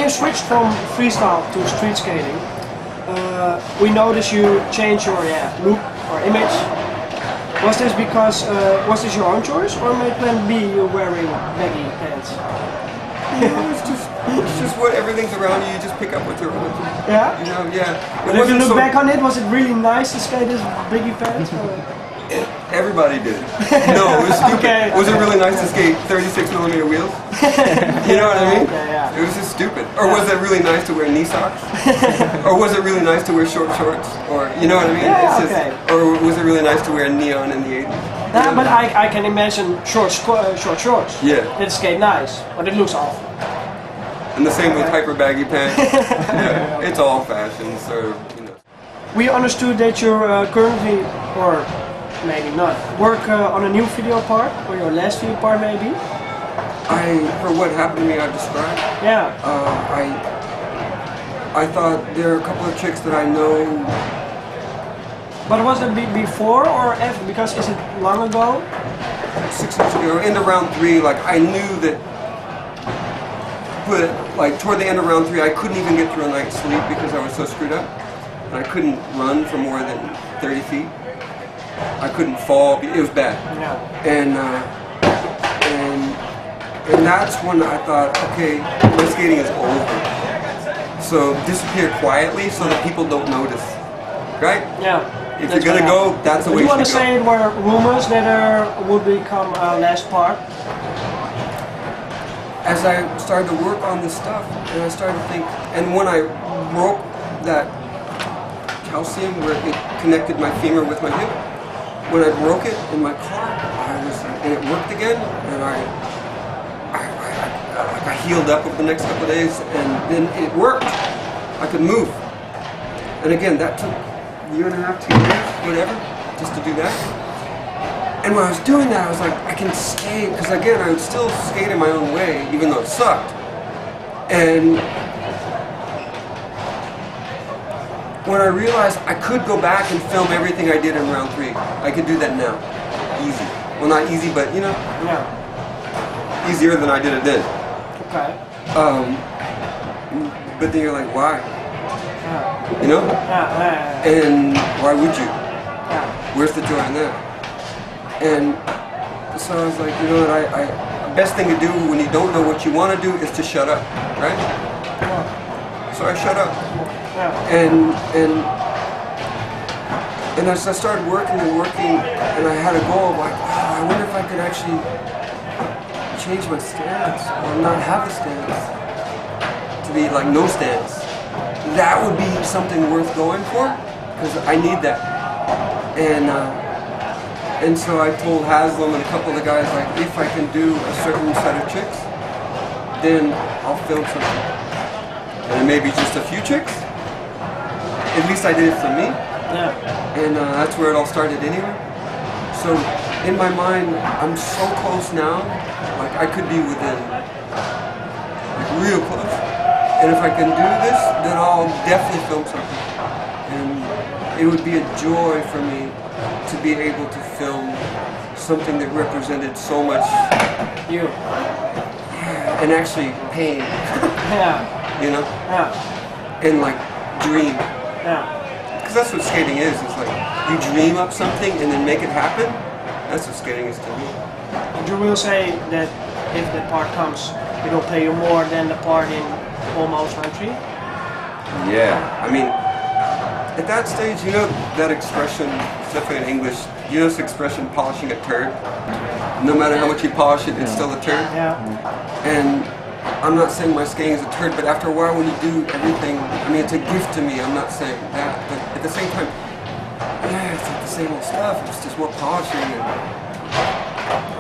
you switched from freestyle to street skating, we noticed you changed your look or image. Was this because, was this your own choice, or may plan B you're wearing baggy pants? No, it's just what everything's around you. You just pick up what's around you. Yeah? You know, yeah. But if you look back on it, was it really nice to skate this baggy pants? Everybody did. No, it was stupid. Okay. Was it really nice to skate 36mm wheels? You know what I mean? Yeah. It was just stupid. Or was it really nice to wear knee socks? Or was it really nice to wear short shorts? Or, you know what I mean? Yeah, it's just, okay. Or was it really nice to wear neon in the 80s? Yeah, but I can imagine short shorts. Yeah. It skate nice, but it looks awful. And the same with hyper baggy pants. Yeah, it's all fashion, so, you know. We understood that you're currently, or maybe not, work on a new video part, or your last video part maybe? For what happened to me, I've described. Yeah. I thought there are a couple of chicks that I know. But was it before or after? Because is it long ago? 6 years ago, into round 3, like I knew that, but like toward the end of round 3, I couldn't even get through a night's sleep because I was so screwed up. And I couldn't run for more than 30 feet. I couldn't fall. It was bad. Yeah. And that's when I thought, okay, my skating is over. So disappear quietly so that people don't notice, right? Yeah. If you're gonna go, that's the way you should go. You want to say it were rumors that there would become a last part? As I started to work on this stuff, and I started to think, and when I broke that calcium where it connected my femur with my hip, when I broke it in my car, and it worked again, and I healed up over the next couple of days, and then it worked. I could move. And again, that took a year and a half, 2 years, whatever, just to do that. And when I was doing that, I was like, I can skate, because again, I would still skate in my own way, even though it sucked. And when I realized I could go back and film everything I did in round 3, I could do that now. Easy. Well, not easy, but you know, easier than I did it then. Okay. But then you're like, why? You know? And why would you? Where's the joy in that? And so I was like, you know what, the best thing to do when you don't know what you want to do is to shut up, right? So I shut up. And as I started working, and I had a goal of like, I wonder if I could actually change my stance, or not have the stance, to be like no stance. That would be something worth going for, because I need that. And so I told Haslam and a couple of the guys, like, if I can do a certain set of tricks, then I'll film something. And maybe just a few tricks. At least I did it for me. And that's where it all started anyway. So in my mind, I'm so close now, like I could be within, like real close. And if I can do this, then I'll definitely film something. And it would be a joy for me to be able to film something that represented so much you. And actually pain. You know? And like dream. Because that's what skating is. It's like you dream up something and then make it happen. That's what skating is to me. You will say that if that part comes, it will pay you more than the part in almost round 3? Yeah, I mean, at that stage, you know that expression, especially in English, you know this expression, polishing a turd? No matter how much you polish it, it's still a turd. And I'm not saying my skating is a turd, but after a while when you do everything, I mean, it's a gift to me, I'm not saying that, but at the same time, yeah, it's like the same old stuff, it's just more polishing and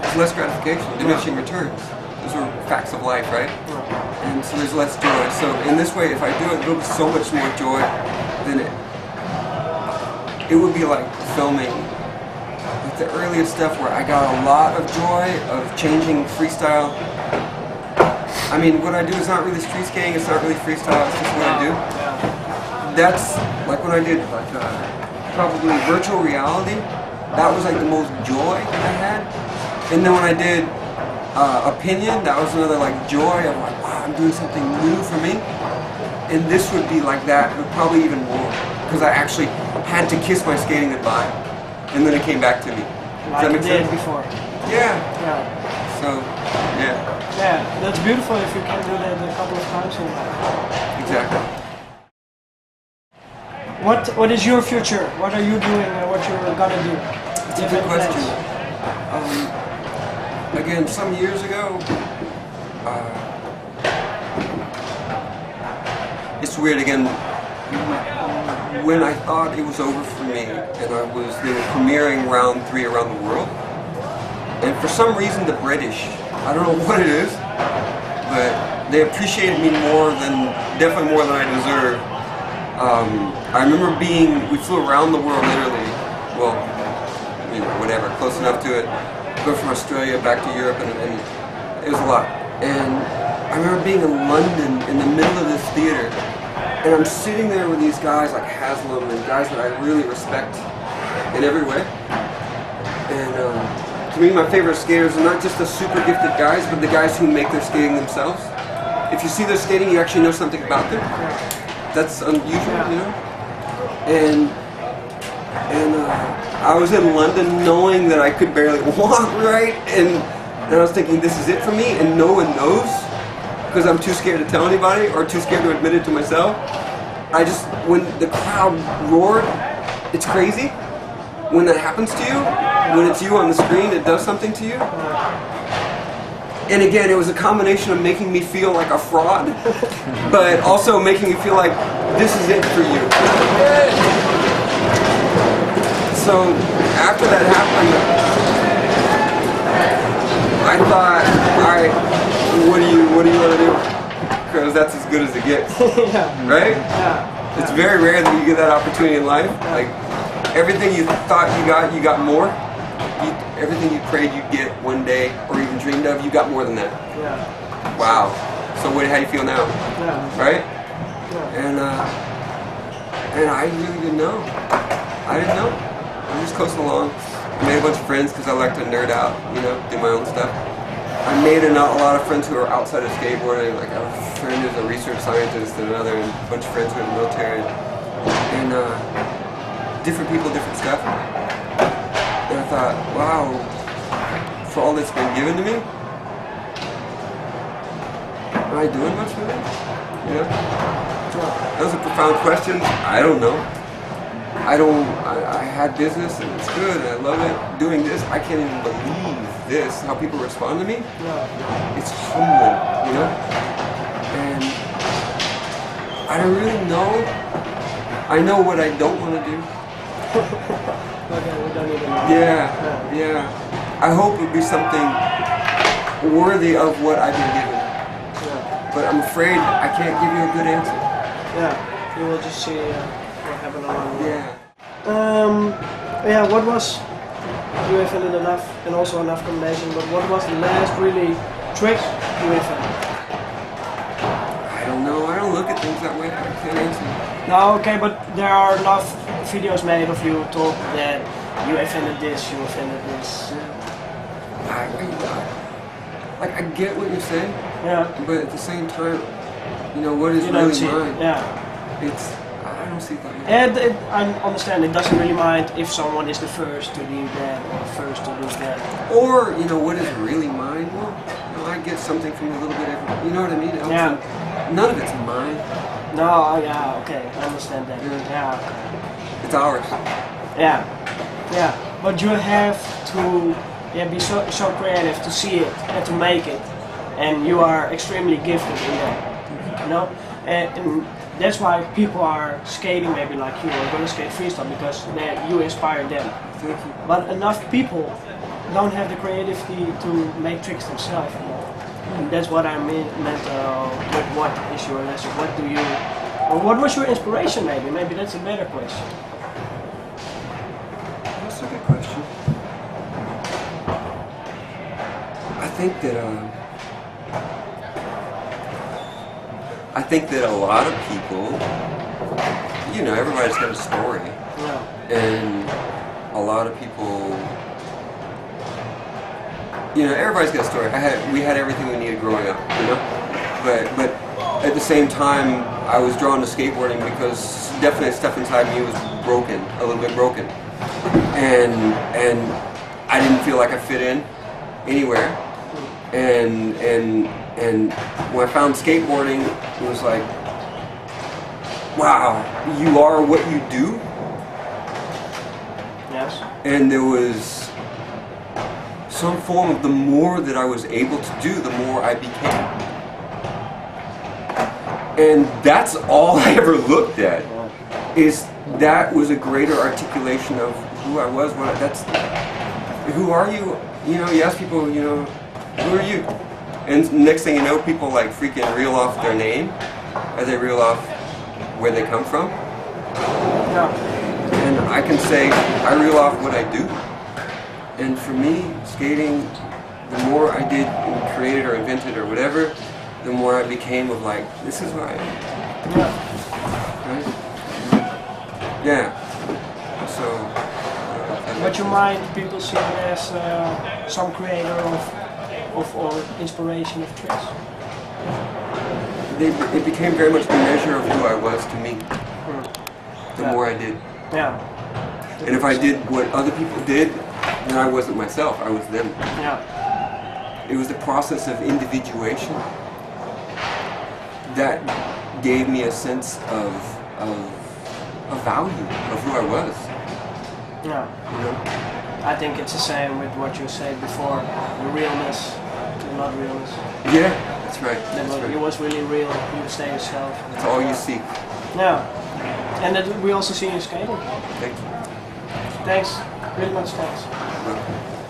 it's less gratification, diminishing returns. Those are facts of life, right? And so there's less joy. So in this way, if I do it, it'll be so much more joy than it would be like filming like the earliest stuff where I got a lot of joy of changing freestyle. I mean, what I do is not really street skating, it's not really freestyle, it's just what I do. That's like when I did like probably virtual reality, that was like the most joy I had. And then when I did opinion, that was another like joy of like, wow, I'm doing something new for me. and this would be like that, but probably even more, because I actually had to kiss my skating goodbye, and then it came back to me. Like you did before. Yeah. Yeah. So, yeah. Yeah, that's beautiful if you can do that a couple of times in life. Exactly. What is your future? What are you doing and what you're gonna do? It's a good question. Again, some years ago, it's weird again, when I thought it was over for me and they were premiering round 3 around the world, and for some reason the British, I don't know what it is, but they appreciated me definitely more than I deserve. I remember we flew around the world literally, well, you know, whatever, close enough to it, go from Australia back to Europe, and it was a lot. And I remember being in London in the middle of this theater, and I'm sitting there with these guys like Haslam and guys that I really respect in every way. And to me, my favorite skaters are not just the super gifted guys, but the guys who make their skating themselves. If you see their skating, you actually know something about them. That's unusual, you know? And I was in London knowing that I could barely walk right, and I was thinking, this is it for me, and no one knows, because I'm too scared to tell anybody, or too scared to admit it to myself. When the crowd roared, it's crazy. When that happens to you, when it's you on the screen, it does something to you. And again, it was a combination of making me feel like a fraud, but also making me feel like this is it for you. So after that happened, I thought, all right, what do you want to do? Because that's as good as it gets, right? Yeah. It's very rare that you get that opportunity in life. Like everything you thought you got more. Everything you prayed you'd get one day, or even dreamed of, you got more than that. Yeah. Wow. So how do you feel now? Yeah. Right? Yeah. And I really didn't know. I didn't know. I was just coasting along. I made a bunch of friends because I like to nerd out, you know, do my own stuff. I made a lot of friends who are outside of skateboarding. Like I have a friend who's a research scientist, and a bunch of friends who are in the military, and different people, different stuff. And I thought, wow, for all that's been given to me, am I doing much with it? You know? That was a profound question. I don't know. I had business and it's good and I love it. Doing this, I can't even believe this, how people respond to me. It's humbling, you know? And I don't really know. I know what I don't want to do. Okay, we don't even know. Yeah. I hope it would be something worthy of what I've been given. Yeah. But I'm afraid I can't give you a good answer. Yeah, you will just see what happened along the way. Yeah. What was, you have ended enough, and also enough combination, but what was the last really trick you have had? I don't know, I don't look at things that way, I can't answer. No, okay, but there are enough videos made of you talk that you offended this, you offended this. I get what you're saying, but at the same time, you know, what is really mine? I don't see that. I understand it doesn't really mind if someone is the first to do that or first to do that. Or, you know, what is really mine? Well, you know, I get something from a little bit of, you know what I mean? None of it's mine. No, okay, I understand that. It's ours. But you have to be so creative to see it and to make it, and you are extremely gifted in that, you know. And that's why people are skating maybe like you or going to skate freestyle, because you inspire them. Thank you. But enough people don't have the creativity to make tricks themselves. And that's what I meant with what is your lesson? What was your inspiration maybe? Maybe that's a better question. That's a good question. I think that a lot of people, you know, everybody's got a story. And a lot of people, you know, everybody's got a story. We had everything we needed growing up, you know? But at the same time, I was drawn to skateboarding because definitely stuff inside me was broken, a little bit broken, and I didn't feel like I fit in anywhere, and when I found skateboarding, it was like, wow, you are what you do. Yes. And there was some form of the more that I was able to do, the more I became. And that's all I ever looked at. Is that was a greater articulation of who I was. Who are you? You know, you ask people, you know, who are you? And next thing you know, people like freaking reel off their name as they reel off where they come from. Yeah. And I can say, I reel off what I do. And for me, skating, the more I did and created or invented or whatever, the more I became of like, this is who I am. Yeah. Right? Yeah. So. But you mind people see you as some creator of or inspiration of tricks? It became very much the measure of who I was to me. The more I did. Yeah. And if I did what other people did, then I wasn't myself, I was them. Yeah. It was the process of individuation that gave me a sense of value of who I was. Yeah. You know? I think it's the same with what you said before, the realness, the not realness. Yeah, that's right. That's It right. was really real, you stay yourself. That's all you seek. Yeah. And that we also see you skating. Thank you. Thanks, really much thanks. Welcome.